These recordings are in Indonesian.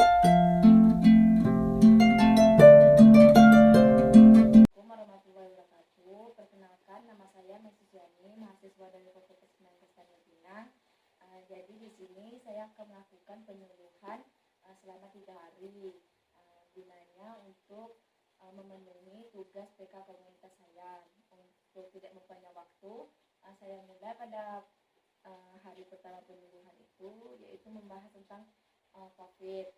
Assalamualaikum warahmatullahi wabarakatuh. Perkenalkan, nama saya Mahasiswani, mahasiswa dari Fakultas 19 Teknik Pinang. Jadi di sini saya akan melakukan penyuluhan selama 3 hari. Gunanya untuk memenuhi tugas PK komunitas saya. Untuk tidak mempunyai waktu, saya mulai pada hari pertama penyuluhan itu, yaitu membahas tentang COVID.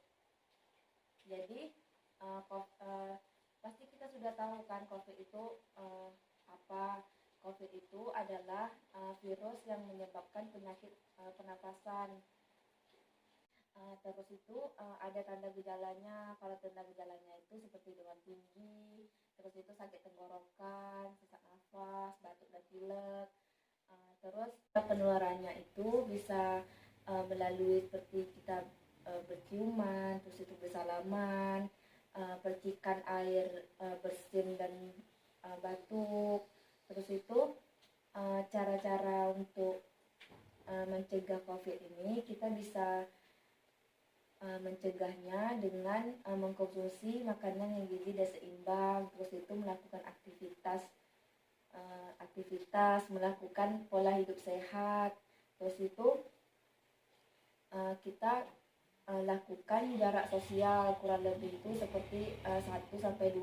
Jadi pasti kita sudah tahu kan COVID itu apa. COVID itu adalah virus yang menyebabkan penyakit pernapasan. Terus itu ada tanda gejalanya. Kalau tanda gejalanya itu seperti demam tinggi, terus itu sakit tenggorokan, sesak nafas, batuk dan pilek. Terus penularannya itu bisa melalui seperti kita berciuman, terus itu bersalaman, percikan air bersin dan batuk. Terus itu cara-cara untuk mencegah COVID ini, kita bisa mencegahnya dengan mengkonsumsi makanan yang gizi dan seimbang. Terus itu melakukan aktivitas, melakukan pola hidup sehat. Terus itu kita lakukan jarak sosial kurang lebih itu seperti 1-2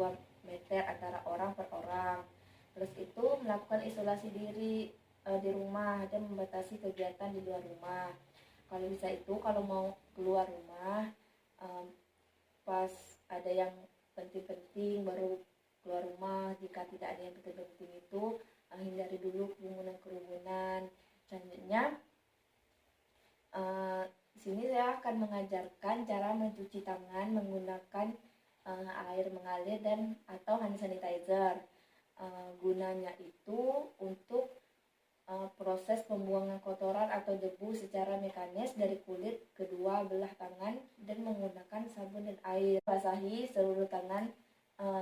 meter antara orang per orang. Terus itu melakukan isolasi diri di rumah dan membatasi kegiatan di luar rumah. Kalau bisa itu, kalau mau keluar rumah pas ada yang penting-penting baru keluar rumah. Jika tidak ada yang penting-penting itu hindari dulu kerumunan. Selanjutnya di sini saya akan mengajarkan cara mencuci tangan menggunakan air mengalir dan atau hand sanitizer. Gunanya itu untuk proses pembuangan kotoran atau debu secara mekanis dari kulit kedua belah tangan dan menggunakan sabun dan air. Basahi seluruh tangan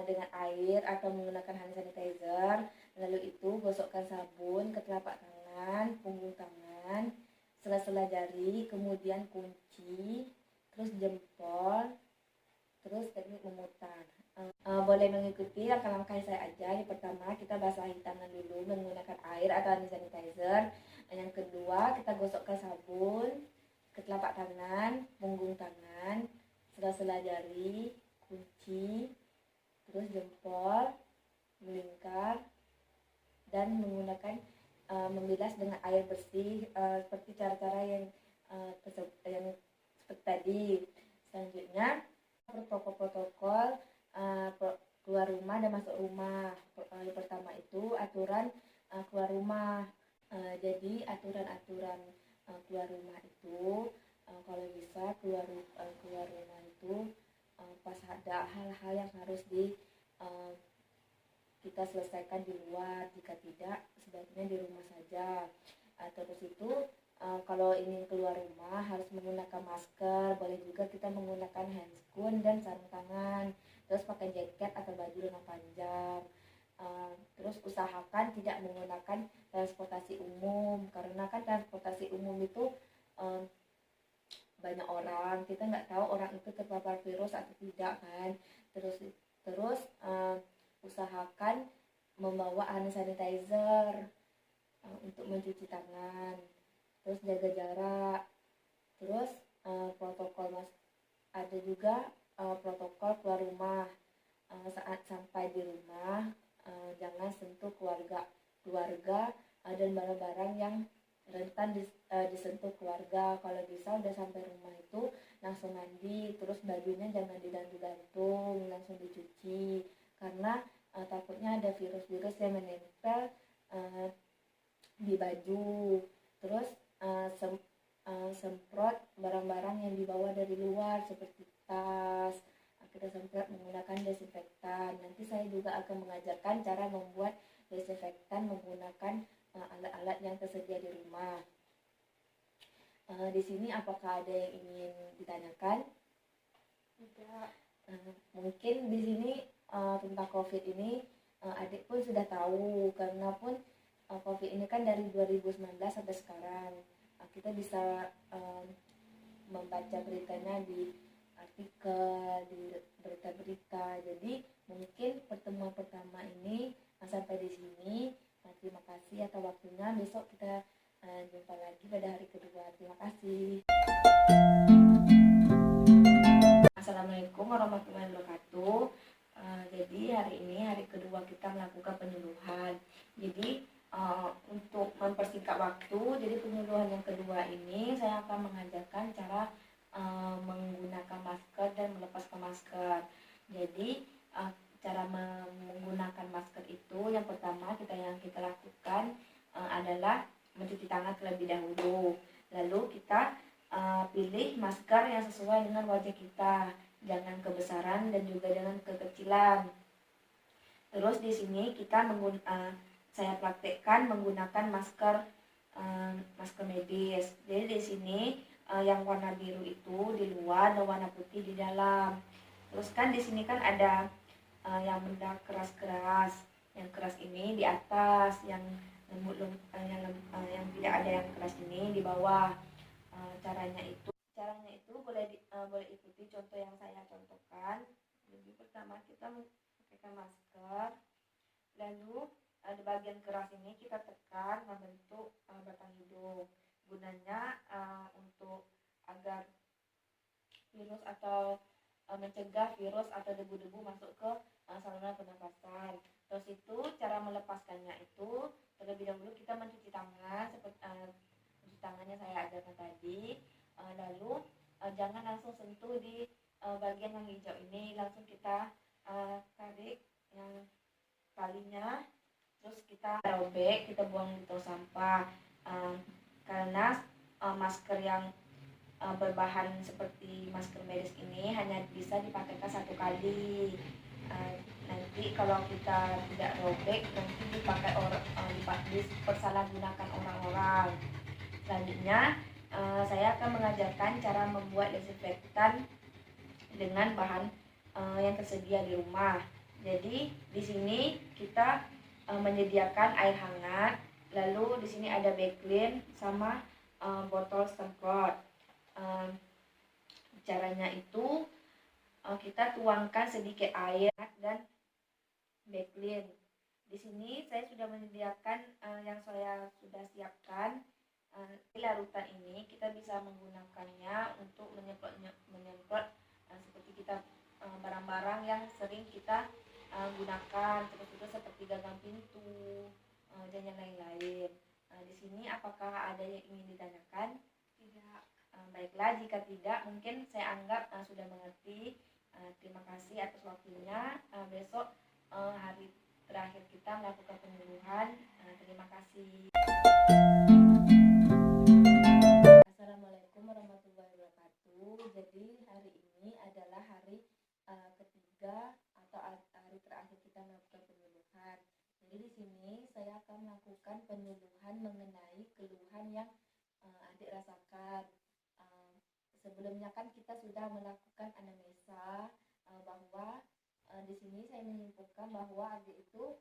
dengan air atau menggunakan hand sanitizer. Lalu itu gosokkan sabun ke telapak tangan, punggung tangan, sela-sela jari, kemudian kunci, terus jempol, terus teknik memutar. Boleh mengikuti langkah-langkah yang saya ajar. Yang pertama, kita basahi tangan dulu menggunakan air atau hand sanitizer. Yang kedua, kita gosokkan sabun ke telapak tangan, punggung tangan, sela-sela jari, kunci, terus jempol, melingkar, dan menggunakan membilas dengan air bersih seperti cara-cara yang seperti tadi. Selanjutnya, protokol keluar rumah dan masuk rumah. Yang pertama itu aturan keluar rumah. Jadi aturan-aturan keluar rumah itu kalau bisa keluar rumah itu pas ada hal-hal yang harus kita selesaikan di luar. Jika tidak, sebaiknya di rumah saja. Terus itu kalau ingin keluar rumah harus menggunakan masker. Boleh juga kita menggunakan handscoon dan sarung tangan. Terus pakai jaket atau baju lengan panjang. Terus usahakan tidak menggunakan transportasi umum, karena kan transportasi umum itu banyak orang, kita nggak tahu orang itu terpapar virus atau tidak kan. Terus usahakan membawa hand sanitizer untuk mencuci tangan. Terus jaga jarak. Terus ada juga protokol keluar rumah. Saat sampai di rumah jangan sentuh keluarga dan barang-barang yang rentan disentuh keluarga. Kalau bisa udah sampai rumah itu langsung mandi, terus bajunya jangan digantung-gantung, langsung dicuci, karena takutnya ada virus-virus yang menempel di baju. Terus semprot barang-barang yang dibawa dari luar seperti tas, kita semprot menggunakan desinfektan. Nanti saya juga akan mengajarkan cara membuat desinfektan menggunakan alat-alat yang tersedia di rumah. Di sini apakah ada yang ingin ditanyakan? Tidak. Mungkin di sini tentang COVID ini adik pun sudah tahu, karena pun COVID ini kan dari 2019 sampai sekarang. Kita bisa membaca beritanya di artikel, di berita-berita. Jadi mungkin pertemuan pertama ini sampai di sini. Terima kasih atas waktunya. Besok kita jumpa lagi pada hari kedua. Terima kasih. Assalamualaikum warahmatullahi wabarakatuh. Jadi hari ini hari kedua kita melakukan penyuluhan. Jadi untuk mempersingkat waktu, jadi penyuluhan yang kedua ini saya akan mengajarkan cara menggunakan masker dan melepaskan masker. Jadi cara menggunakan masker itu yang pertama yang kita lakukan adalah mencuci tangan terlebih dahulu. Lalu kita pilih masker yang sesuai dengan wajah kita, jangan kebesaran dan juga jangan kekecilan. Terus di sini kita saya praktekkan menggunakan masker medis. Jadi di sini yang warna biru itu di luar dan warna putih di dalam. Terus kan di sini kan ada yang benda keras-keras. Yang keras ini di atas, yang yang tidak ada yang keras ini di bawah. Caranya itu boleh ikuti contoh yang saya contohkan. Jadi pertama kita memakai masker, lalu di bagian keras ini kita tekan membentuk batang hidung. Gunanya untuk agar virus atau mencegah virus atau debu-debu masuk ke saluran pernapasan. Terus itu cara melepaskannya itu terlebih dahulu kita mencuci tangan seperti cuci tangannya saya ajarkan tadi. Lalu jangan langsung sentuh di bagian yang hijau ini, langsung kita tarik yang talinya, terus kita robek, kita buang di tong sampah. Karena masker yang berbahan seperti masker medis ini hanya bisa dipakai satu kali. Nanti kalau kita tidak robek, nanti dipersalahgunakan orang-orang. Selanjutnya saya akan mengajarkan cara membuat desinfektan dengan bahan yang tersedia di rumah. Jadi di sini kita menyediakan air hangat, lalu di sini ada backclean sama botol semprot. Caranya itu kita tuangkan sedikit air dan backclean. Di sini saya sudah menyediakan yang saya sudah siapkan. Larutan ini kita bisa menggunakannya untuk menyemprot seperti kita barang-barang yang sering kita gunakan, terus itu seperti gagang pintu dan yang lain-lain. Di sini apakah ada yang ingin ditanyakan? Tidak. Baiklah, jika tidak mungkin saya anggap sudah mengerti. Terima kasih atas waktunya. Besok hari terakhir kita melakukan penyuluhan. Terima kasih. Assalamualaikum warahmatullahi wabarakatuh. Jadi hari ini adalah hari ketiga atau hari terakhir kita melakukan penyuluhan. Jadi di sini saya akan melakukan penyuluhan mengenai keluhan yang adik rasakan. Sebelumnya kan kita sudah melakukan anamnesa bahwa di sini saya menyimpulkan bahwa adik itu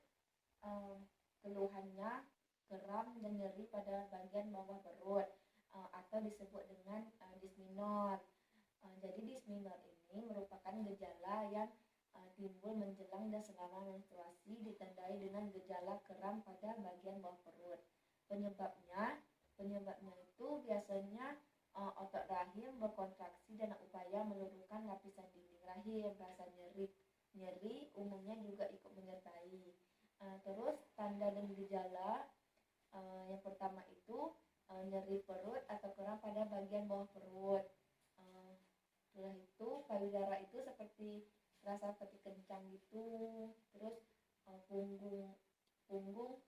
keluhannya kram dan nyeri pada bagian bawah perut atau disebut dengan dismenor. Jadi dismenor ini merupakan gejala yang timbul menjelang dan selama menstruasi, ditandai dengan gejala kram pada bagian bawah perut. Penyebabnya itu biasanya otot rahim berkontraksi dan upaya meluruhkan lapisan dinding rahim, rasa nyeri umumnya juga ikut menyertai. Terus tanda dan gejala yang pertama itu nyeri perut atau kram pada bagian bawah perut. Setelah itu payudara itu seperti rasa seperti kencang gitu. Terus punggung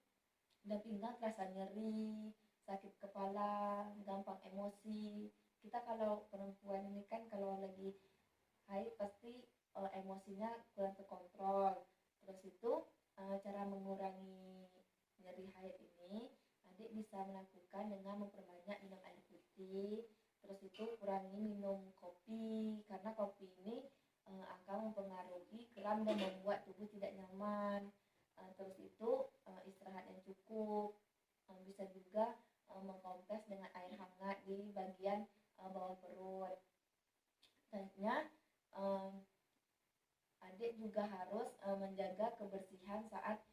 dan pinggang terasa nyeri, sakit kepala, gampang emosi. Kita kalau perempuan ini kan kalau lagi haid pasti emosinya kurang terkontrol. Terus itu cara mengurangi nyeri haid ini adik bisa melakukan dengan memperbanyak minum air putih. Terus itu kurangi minum kopi, karena kopi ini akan mempengaruhi kram dan membuat tubuh tidak nyaman. Terus itu istirahat yang cukup. Bisa juga mengkompres dengan air hangat di bagian bawah perut. Selanjutnya juga harus menjaga kebersihan saat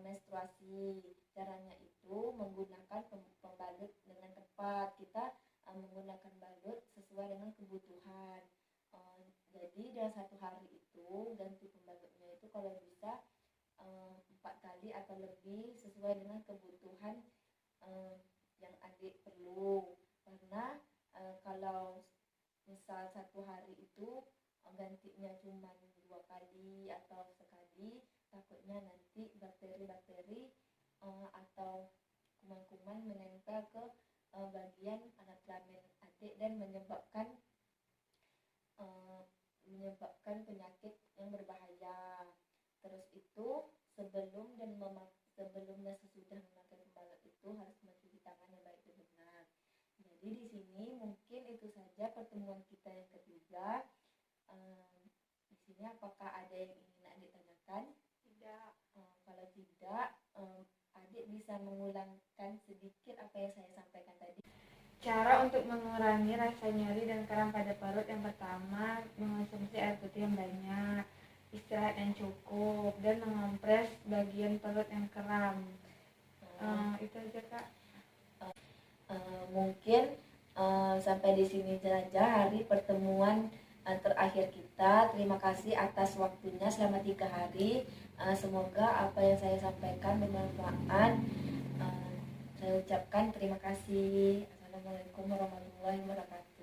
menstruasi. Caranya itu menggunakan pembalut dengan tepat. Kita menggunakan balut sesuai dengan kebutuhan. Jadi dalam satu hari itu ganti pembalutnya itu kalau bisa 4 kali atau lebih sesuai dengan kebutuhan yang adik perlu. Karena kalau misal satu hari itu gantinya cuma 2 kali atau sekali, takutnya nanti bakteri-bakteri atau kuman-kuman menempel ke bagian anak kelamin adik dan menyebabkan penyakit yang berbahaya. Terus itu sebelum dan sesudah memakai pembalut itu harus mencuci tangan yang baik dan benar. Jadi di sini mungkin itu saja pertemuan kita yang ketiga. Di sini apakah ada yang ingin adik tanyakan? Tidak. Kalau tidak, adik bisa mengulangkan sedikit apa yang saya sampaikan tadi. Cara untuk mengurangi rasa nyeri dan kram pada perut, yang pertama mengonsumsi air putih yang banyak, istirahat yang cukup, dan mengompres bagian perut yang kram. Itu aja Kak. Mungkin sampai di sini saja hari pertemuan terakhir kita. Terima kasih atas waktunya selama 3 hari. Semoga apa yang saya sampaikan bermanfaat. Saya ucapkan terima kasih. Assalamualaikum warahmatullahi wabarakatuh.